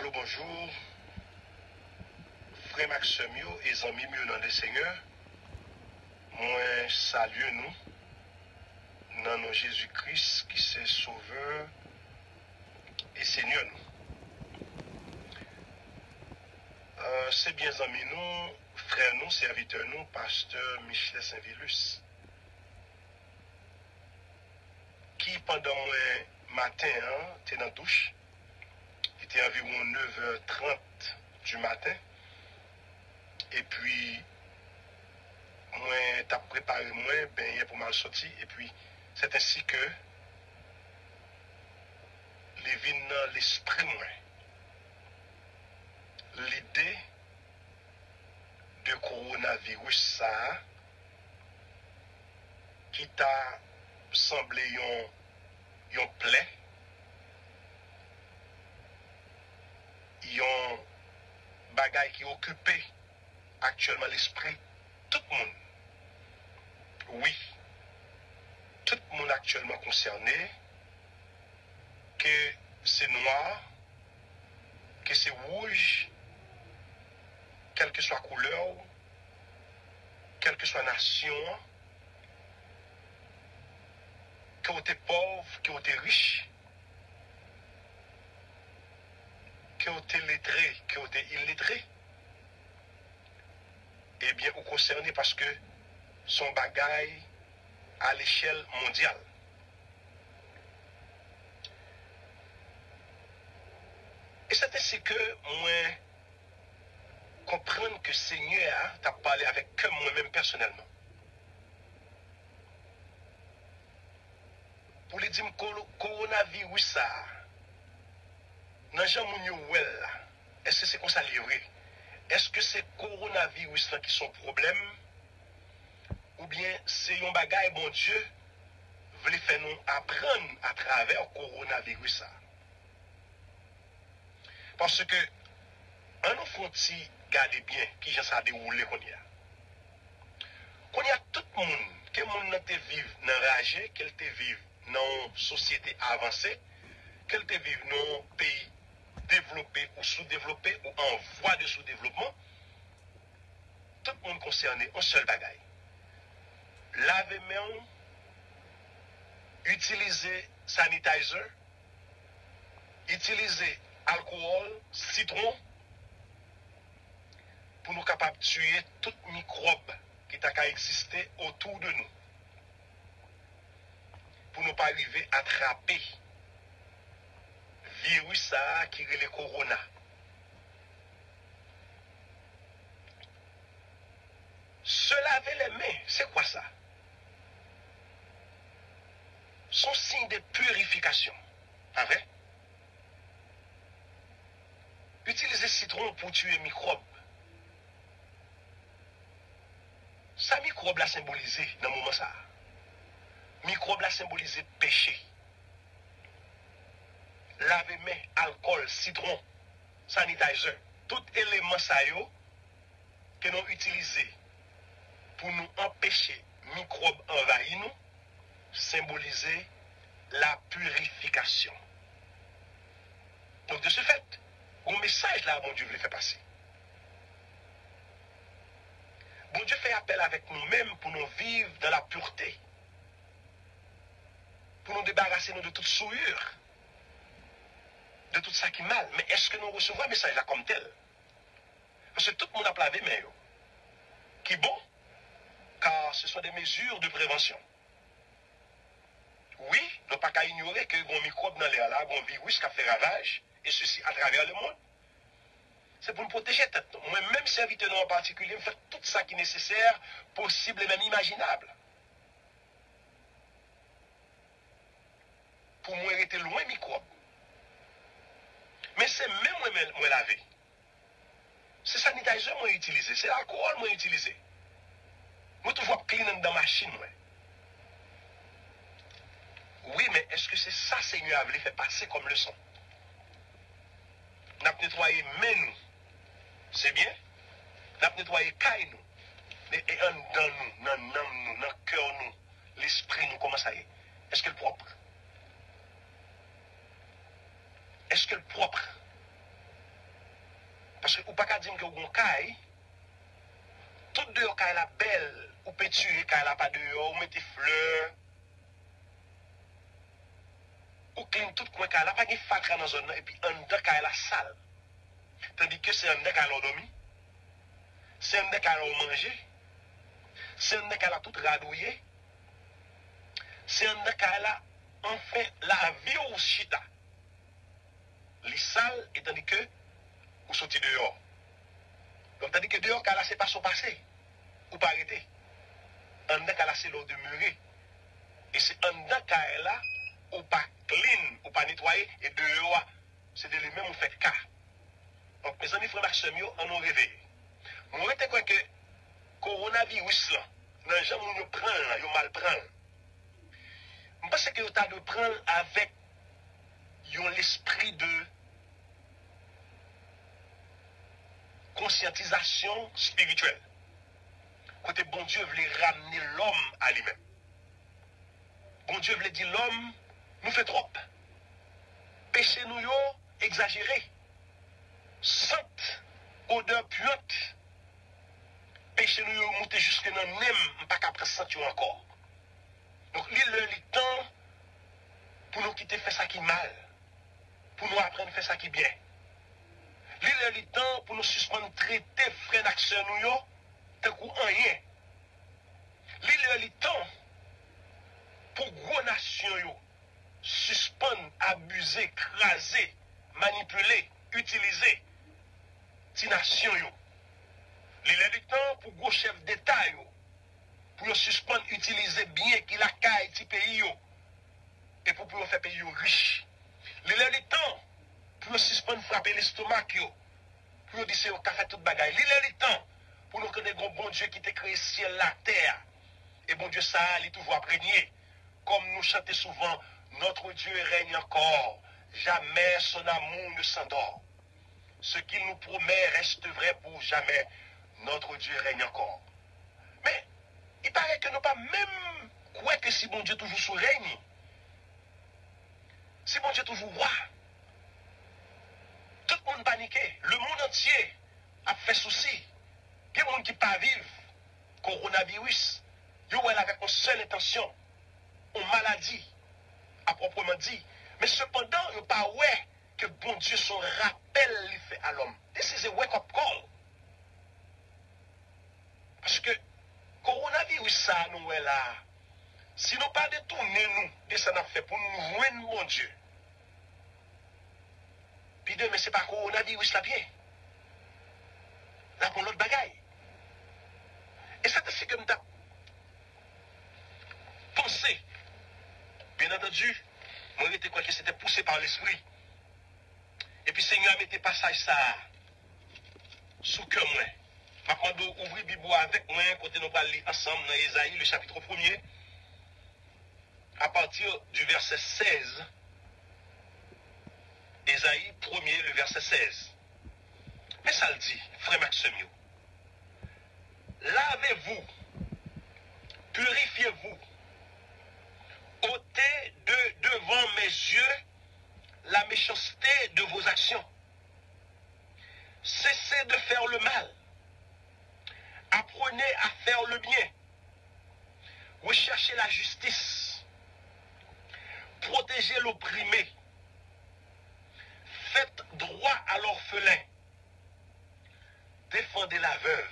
Allô, bonjour. Frère Maxime et amis mieux dans le Seigneur. Moi, salue nous. Dans nos Jésus-Christ qui c'est sauveur et Seigneur nous. C'est bien amis nous, frères nous, serviteurs nous, pasteur Michel Saint-Vilus. Qui pendant moi matin, t'es dans la douche. Il était environ 9h30 du matin. Et puis, moi, t'as préparé moi, ben, pour mal sortir. Et puis, c'est ainsi que les vignes dans l'esprit, moi. L'idée de coronavirus, ça, qui t'a semblé yon plaie, yon bagay qui occupait actuellement l'esprit, tout le monde. Oui, tout le monde actuellement concerné, que c'est noir, que c'est rouge, quelle que soit couleur, quelle que soit nation, que vous êtes pauvre, que vous êtes riche, que vous êtes lettré, que vous êtes illettré, eh bien, vous concernez parce que son bagaille à l'échelle mondiale. Et c'est ainsi que moi, comprendre que Seigneur t'a parlé avec moi-même personnellement. Pour lui dire coronavirus ça, dans Jean Mouniouel, est-ce que c'est comme ça livré? Est-ce que c'est coronavirus là qui sont problème? Ou bien c'est un bagage, bon Dieu, voulait faire nous apprendre à travers coronavirus ça? Parce que, en nous font-ils garder bien qui j'en ça déroulé qu'on y a. Qu'on y a tout le monde, que le monde te vive dans rage, qu'elle te vive dans une société avancée, qu'elle te vive dans un pays développé ou sous-développé ou en voie de sous-développement, tout le monde concerné, un seul bagaille. Laver main, utiliser sanitizer, utiliser alcool, citron, pour nous capables de tuer tout microbe qui t'a existé autour de nous. Pour ne pas arriver à attraper virus ça qui est le corona. Se laver les mains, c'est quoi ça? Son signe de purification. Pas vrai? Utiliser citron pour tuer microbes. Ça microbe l'a symbolisé dans le moment ça. Microbe l'a symbolisé péché. Laver main, alcool, citron, sanitizer, tout élément ça yo que nous utilisons pour nous empêcher microbes envahir nous, symboliser la purification. Donc de ce fait, un message là, bon Dieu veut faire passer. Bon Dieu fait appel avec nous-mêmes pour nous vivre dans la pureté. Pour nous débarrasser de toute souillure. De tout ça qui est mal. Mais est-ce que nous recevons un message là comme tel? Parce que tout le monde a lavé mais qui est bon, car ce sont des mesures de prévention. Oui, nous pas qu'à ignorer que un microbe dans l'air là, un virus qui a fait ravage, et ceci à travers le monde. C'est pour nous protéger tête. Moi-même, serviteur en particulier, je fais tout ça qui est nécessaire, possible et même imaginable. Pour moi, rester loin microbe. Mais c'est même moi laver. C'est sanitizer moi utilisé, c'est l'alcool moi utilisé. Moi toujours clean dans la machine moi. Oui, mais est-ce que c'est ça Seigneur a voulu faire passer comme leçon? N'a pas nettoyé main nous. C'est bien? N'a pas nettoyé caille nous. Et dans nous, dans nous, dans le cœur nous, l'esprit nous, comment ça y est? Est-ce qu'elle est propre? Est-ce qu'elle est propre? Parce que ou pas qu'à dire que vous caille, tout dehors caille la belle, ou peut tuer caille la pas dehors, ou mettez fleurs, ou clean tout coin caille la, pas de fatra dans zone et puis en dedans caille la salle. Tandis que c'est en dedans caille l'endormi, c'est en dedans caille manger, c'est en dedans caille tout radouiller, c'est en dedans caille la, enfin la vie au chita. Les salles, et tandis que vous sortez dehors. Donc, tandis que dehors, caille la c'est pas son passé, ou pas arrêter. En dedans caille la c'est l'eau demeurer. Et c'est en dedans caille la, ou pas clean, ou pas nettoyer, et dehors, c'est de lui-même ou fait cas. Donc, mes amis frères Maxime, on nous réveille. Moi, je crois que coronavirus, là, dans les gens où nous prenons, là, ils mal prennent. Je pense que vous avez de prendre avec l'esprit de conscientisation spirituelle. Côté bon Dieu voulait ramener l'homme à lui-même. Bon Dieu voulait dire l'homme nous fait trop. Péché nous exagéré. Sainte, odeur puante. Péché nous monter jusque dans le même, pas qu'après sentir encore. Donc, il est le temps pour nous quitter faire ça qui mal. Pour nous apprendre à faire ça qui bien. Il est le temps pour nous suspendre traiter frères d'action nous, tant qu'on rien. Il est le temps pour gros nations suspendre, abuser, craser, manipuler, utiliser ces nations. Il est le temps pour gros chefs d'État pour suspendre, utiliser bien qu'il a caille ces pays et pour faire pays riches. Il est le temps pour suspendre, frapper l'estomac pour dire c'est au café toute bagaille. Il est le temps pour nous connaître un bon Dieu qui t'a créé ciel, la terre. Et bon Dieu, ça, il est toujours imprégné. Comme nous chantons souvent, notre Dieu règne encore. Jamais son amour ne s'endort. Ce qu'il nous promet reste vrai pour jamais. Notre Dieu règne encore. Mais, il paraît que nous pas même croire que si bon Dieu toujours sous règne, si bon Dieu toujours roi, tout le monde paniqué, le monde entier a fait souci. Il y a des gens qui ne peuvent pas vivre coronavirus. Ils ont avec une seule intention, une maladie, à proprement dit. Mais cependant, ils n'ont pas ouais que bon Dieu son rappel lui fait à l'homme. This is a wake-up call. Parce que coronavirus, ça, nous est là. Si nous pas détourner nous de ça n'a fait pour nous joindre mon Dieu. Puis de, mais ce n'est pas coronavirus là bien. Là pour l'autre bagaille. Et ça c'est que nous avons pensé. Bien entendu, moi je crois que c'était poussé par l'esprit. Et puis Seigneur mettait passage ça sous cœur moi. Je vais ouvrir la Bible avec moi, côté nous allons lire ensemble dans Ésaïe, le chapitre 1er, à partir du verset 16. Ésaïe 1er, le verset 16. Mais ça le dit, frère Maxime, lavez-vous, purifiez-vous, ôtez devant mes yeux la méchanceté de vos actions. Cessez de faire le mal. Apprenez à faire le bien. Recherchez la justice. Protégez l'opprimé. Faites droit à l'orphelin. Défendez la veuve.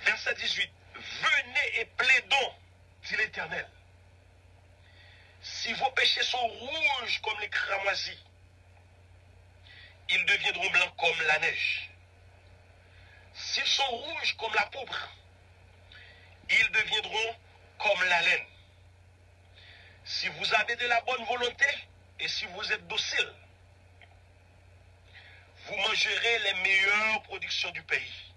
Verset 18. Venez et plaidons, dit l'Éternel. Si vos péchés sont rouges comme les cramoisis, ils deviendront blancs comme la neige. S'ils sont rouges comme la pourpre, ils deviendront comme la laine. Si vous avez de la bonne volonté et si vous êtes docile, vous mangerez les meilleures productions du pays.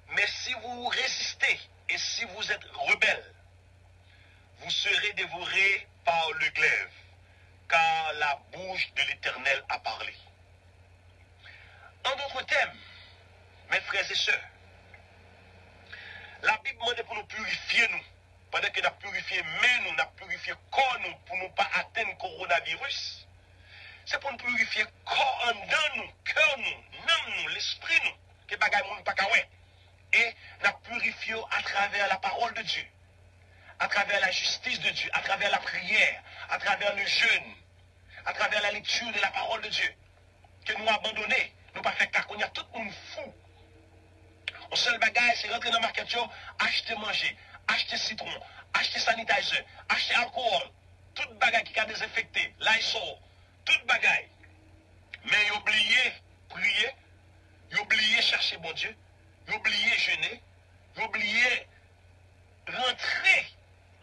Mais si vous résistez et si vous êtes rebelles, vous serez dévorés par le glaive, car la bouche de l'Éternel a parlé. En d'autres termes, mes frères et sœurs, la Bible demande pour nous purifier nous. Pendant que nous avons purifié mais nous avons purifié corps nous pour ne pas atteindre le coronavirus. c'est pour nous purifier corps en dedans nous, cœur nous, âme nous, l'esprit nous, que bagay moun pas kawè. Et nous purifions à travers la parole de Dieu, à travers la justice de Dieu, à travers la prière, à travers le jeûne, à travers la lecture de la parole de Dieu. Que nous abandonnons, nous pas fait cac, on y a tout le monde fou. Le seul bagage, c'est rentrer dans le market, acheter manger, acheter citron, acheter sanitizer, acheter alcool, tout bagage qui a désinfecté, Lysol, tout bagage. Mais oubliez prier, oubliez chercher bon Dieu, oubliez jeûner, oubliez rentrer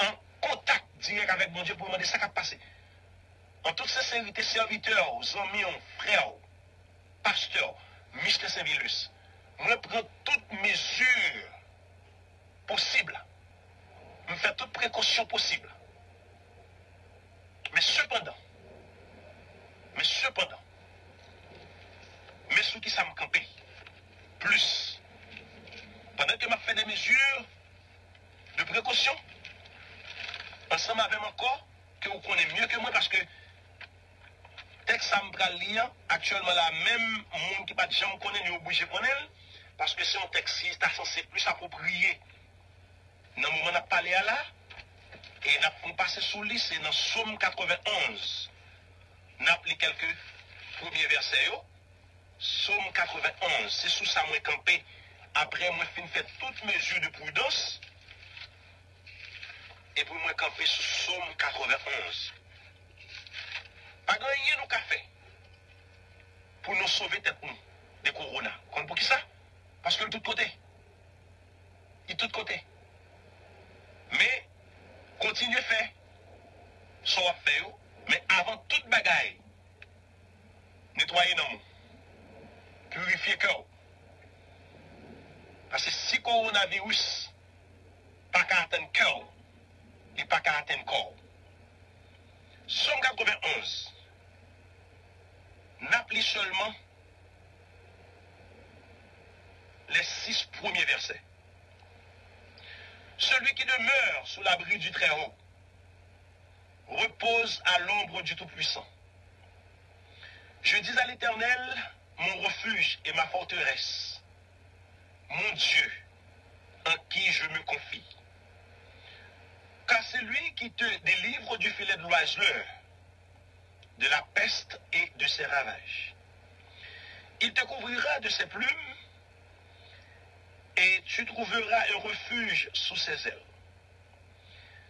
en contact direct avec mon Dieu pour demander ça qui a passé. En toute sincérité, serviteurs, amis, frères, pasteurs, Mr. Saint-Vilus, je prends toutes mesures possibles. Je fais toutes précautions possibles. Mais cependant, mais ce qui ça me campé, plus, pendant que je fais des mesures de précaution, ensemble avec encore, que vous connaissez mieux que moi, parce que texte ça me lire actuellement la même monde qui pas de gens connaît ni obligé connaître parce que c'est un texte qui est censé plus approprié dans le moment où on a parlé à là et on passe sous lui c'est dans Somme 91 on a appelé quelques premiers versets Somme 91 c'est sous ça moi campé après moi fin fait toute mesure de prudence et pour moi camper sous Somme 91. Pas gagner nous café pour nous sauver tête nous de corona. Pour qui ça? Parce que de tout côté. De tout côté. Mais continuez à faire. Ça va faire. Mais avant toute bagaille, nettoyez dans nous. Purifiez cœur. Parce que si coronavirus pas qu'à atteindre cœur, il pas qu'à atteindre corps. Somme 91. N'applique seulement les 6 premiers versets. Celui qui demeure sous l'abri du Très-Haut repose à l'ombre du Tout-Puissant. Je dis à l'Éternel, mon refuge et ma forteresse, mon Dieu, en qui je me confie. Car c'est lui qui te délivre du filet de l'oiseleur, de la peste et de ses ravages. Il te couvrira de ses plumes et tu trouveras un refuge sous ses ailes.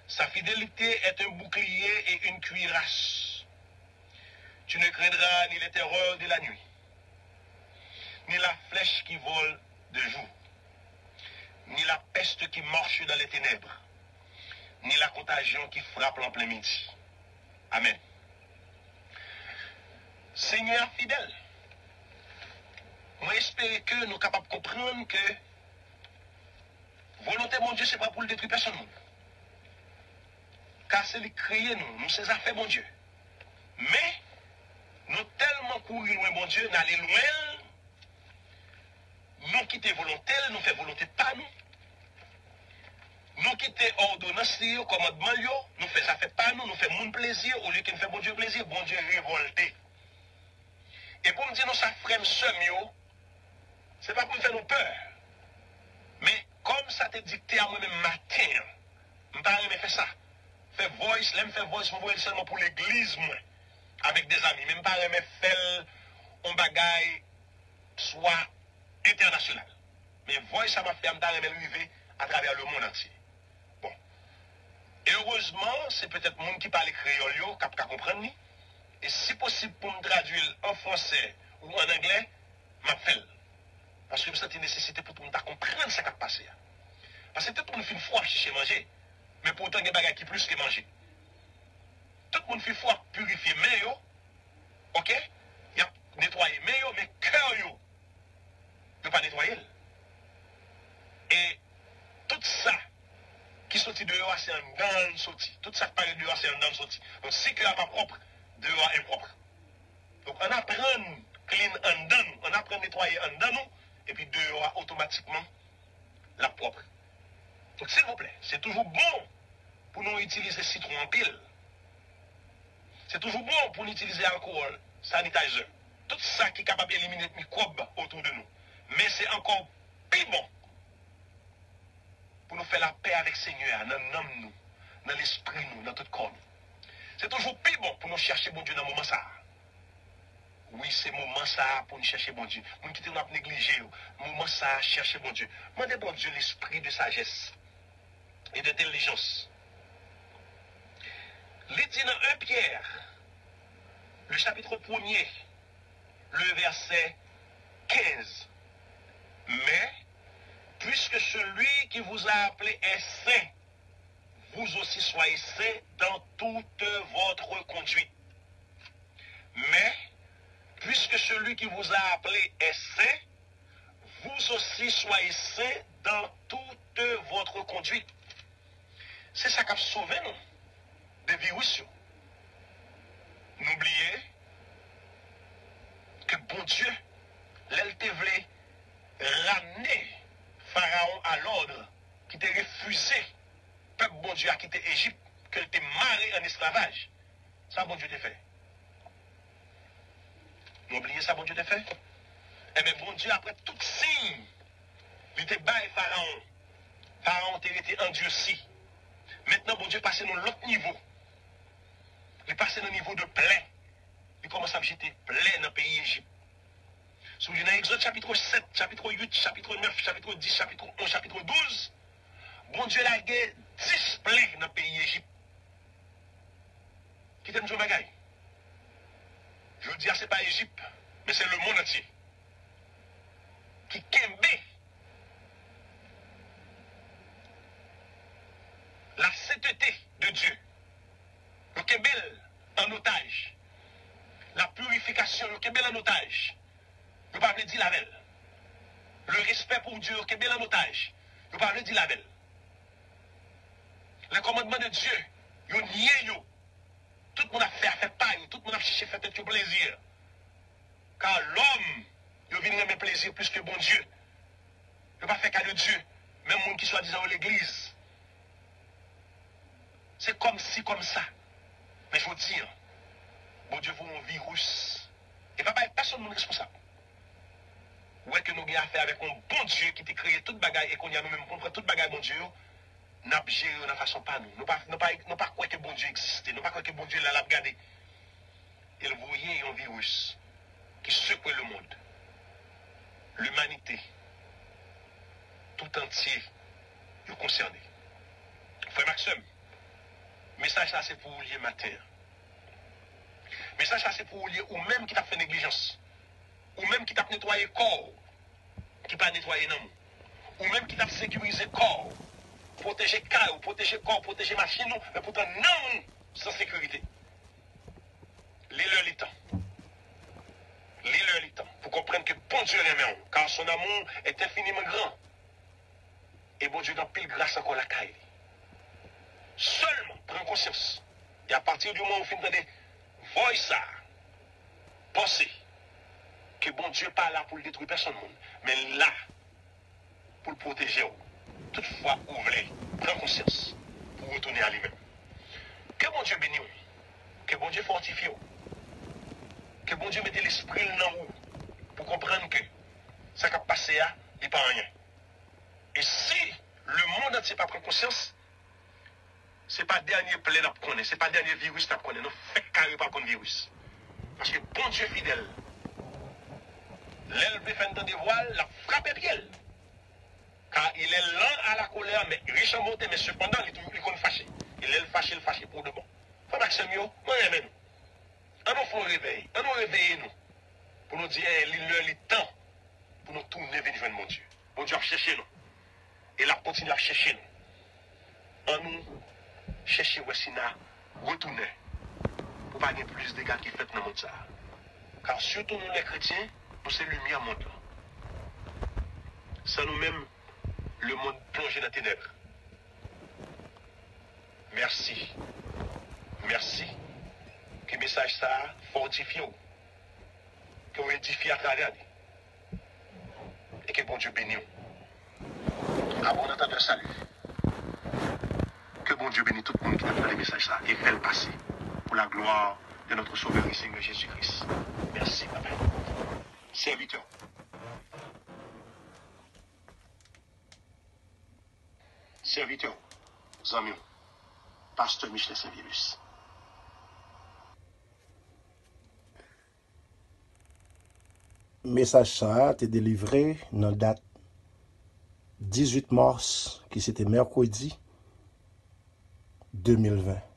Sa fidélité est un bouclier et une cuirasse. Tu ne craindras ni les terreurs de la nuit, ni la flèche qui vole de jour, ni la peste qui marche dans les ténèbres, ni la contagion qui frappe en plein midi. Amen. Seigneur fidèle, moi j'espère que nous sommes capables de comprendre que volonté mon Dieu, ce n'est pas pour le détruire personne. Car c'est lui créer nous ces affaires mon Dieu. Mais nous tellement courir loin mon Dieu, n'aller loin, nous quitter volonté, nous faire volonté pas nous. Nous quitter ordonnance, commandement, nous faisons ça fait pas nous, nous faisons mon plaisir, au lieu que nous faisons bon Dieu plaisir, bon Dieu révolté. Et pour me dire, nous, ça frère ce c'est pas pour me faire nos peur. Mais comme ça te dicté à moi-même matin, je ne peux pas faire ça. Faire voice, l'aime faire voice, je seulement pour l'église, moi, avec des amis. Même pas faire un bagaille soit international. Mais voice, ça m'a fait arriver à travers le monde entier. Bon. Et heureusement, c'est peut-être le monde qui parle créole, qui peut comprendre. Et si possible pour me traduire en français ou en anglais, je fais. Parce que c'est une nécessité pour tout le monde comprendre ce qui a passé. Parce que tout le monde fait froid chez manger, mais pourtant il y a des choses qui plus que manger. Tout le monde fait froid purifier mais ok? Il y a nettoyer mais cœur ne pas nettoyer. Et tout ça qui sortit dehors, c'est un dans sorti. Tout ça qui paraît dehors, c'est un dans sorti. Donc si cœur n'est pas propre, dehors est propre. Donc on apprend clean en dedans, on apprend à nettoyer en dedans nous, et puis dehors automatiquement la propre. Donc s'il vous plaît, c'est toujours bon pour nous utiliser citron en pile. C'est toujours bon pour nous utiliser alcool sanitizer, tout ça qui est capable d'éliminer les microbes autour de nous. Mais c'est encore plus bon pour nous faire la paix avec le Seigneur, dans l'âme nous, dans l'esprit nous, dans tout corps nous. C'est toujours plus bon pour nous chercher bon Dieu dans le moment ça. Oui, c'est moment ça pour nous chercher bon Dieu. Nous qui nous négliger, moment ça, chercher bon Dieu. Demandez bon Dieu l'esprit de sagesse et d'intelligence. Il dit dans 1 Pierre, le chapitre 1er, le verset 15. Mais, puisque celui qui vous a appelé est saint, vous aussi soyez saints dans toute votre conduite. Mais, puisque celui qui vous a appelé est saint, vous aussi soyez saints dans toute votre conduite. C'est ça qui a sauvé nous des virus. N'oubliez que bon Dieu, l'elle voulait ramener Pharaon à l'ordre, qui t'a refusé, peuple bon Dieu a quitté Égypte, qu'elle t'ait marré en esclavage. Ça, bon Dieu t'a fait. N'oubliez ça, bon Dieu t'a fait. Eh bien, bon Dieu, après tout signe, il était bas Pharaon. Pharaon t'a été endurci. Maintenant, bon Dieu, passé dans l'autre niveau. Il est passé dans le niveau de plaie. Il commence à jeter plaie dans le pays Égypte. Si vous lisez dans Exode chapitre 7, chapitre 8, chapitre 9, chapitre 10, chapitre 11, chapitre 12, bon Dieu a gagné 10 plaies dans le pays Égypte. Qui t'aime jouer bagaille? Je veux dire, ce n'est pas Égypte, mais c'est le monde entier. Qui kembe la sainteté de Dieu. Le kebel en otage. La purification, le kebel en otage. Je ne peux pas dire la belle. Le respect pour Dieu, le kebel en otage. Je ne peux pas dire la belle. Le commandement de Dieu, yo nié yo. Tout le monde a fait pas, tout le monde a cherché faire peut-être plaisir. Car l'homme, il vient aimer plaisir plus que bon Dieu. Il ne pas faire cas de Dieu. Même monde qui soit disant l'église. C'est comme si, comme ça. Mais je veux dire, bon Dieu vous un virus. Et pas personne n'est responsable. Ouais que nous avons affaire avec un bon Dieu qui t'a créé toute bagaille et qu'on y a nous-mêmes comprendre toute bagaille bon Dieu. Nous avons géré de façon pas nous. Nous ne pas croire que bon Dieu existe. Nous ne pas croire que bon Dieu l'a regardé. Il voyait un virus qui secouait le monde. L'humanité tout entier est concerné. Frère Maxime, message là c'est pour vous lier matin. Message là c'est pour vous lier ou même qui t'a fait négligence. Ou même qui t'a nettoyé corps. Qui pas nettoyé non. Ou même qui t'a sécurisé corps. Protéger car, protéger corps, protéger machine, mais pourtant non sans sécurité. Lisez-leur les temps. Lisez-leur les temps. Pour comprendre que bon Dieu aime, car son amour est infiniment grand. Et bon Dieu dans pile grâce encore la caille. Seulement, prends conscience. Et à partir du moment où vous finissez voix ça, pensez que bon Dieu n'est pas là pour le détruire personne, mais là pour le protéger. Toutefois, ouvrez, prends conscience pour retourner à lui-même. Que bon Dieu bénisse, que bon Dieu fortifie, que bon Dieu mette l'esprit dans vous pour comprendre que ça qui a passé là, il n'est pas rien. Et si le monde entier pas prend conscience, ce n'est pas le dernier plaie qu'on connaît, ce n'est pas le dernier virus qu'on connaît, nous faisons carrément pas contre virus. Parce que bon Dieu fidèle, l'elle peut faire des voiles, la frappe pied. Car il est lent à la colère, mais riche en beauté, mais cependant, il est fâché. Il est fâché pour de bon. Frère Maxime, moi, j'aime nous. On nous faut réveiller. On nous réveiller nous. Pour nous dire, il est temps pour nous tourner vers mon Dieu. Mon Dieu a cherché nous. Et il a continué à chercher nous. On nous chercher où est-ce retourner. Pour pas gagner plus de dégâts qui fait dans le monde. Car surtout nous les chrétiens, nous c'est lumière monde. Sans nous-mêmes, le monde plongé dans les ténèbres. Merci. Merci. Que le message ça fortifie, que vous édifiez à travers. Et que bon Dieu bénisse. À bon entendeur, salut. Que bon Dieu bénisse tout le monde qui a fait le message ça et fait le passer pour la gloire de notre Sauveur et Seigneur Jésus-Christ. Merci, papa. Serviteur. Serviteur. Zamion. Pasteur Michel Saint-Virus. Message ça a été délivré dans la date 18 mars, qui c'était mercredi 2020.